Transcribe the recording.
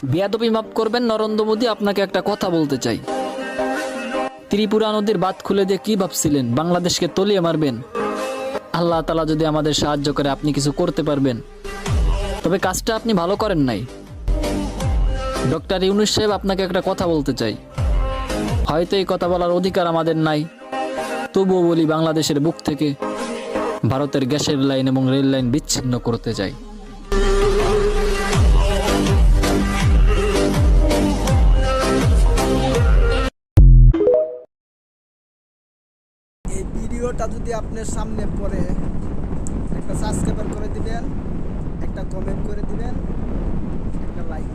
বেয়াদবি মাফ করবেন, নরেন্দ্র মোদী আপনাকে একটা কথা বলতে চাই। ত্রিপুরা নদীর বাঁধ খুলে দিয়ে কি ভাবছিলেন বাংলাদেশকে তলিয়ে মারবেন? আল্লাহ তাআলা যদি আমাদের সাহায্য করে আপনি কিছু করতে পারবেন, তবে কাজটা আপনি ভালো করেন নাই। ডক্টর ইউনূস সাহেব, আপনাকে একটা কথা বলতে চাই। হয়তো এই কথা বলার অধিকার আমাদের নাই, তবুও বলি, বাংলাদেশের বুক থেকে ভারতের গ্যাসের লাইন এবং রেল লাইন বিচ্ছিন্ন করতে চাই। এই ভিডিওটা যদি আপনার সামনে পড়ে, একটা সাবস্ক্রাইব করে দিবেন, একটা কমেন্ট করে দিবেন, একটা লাইক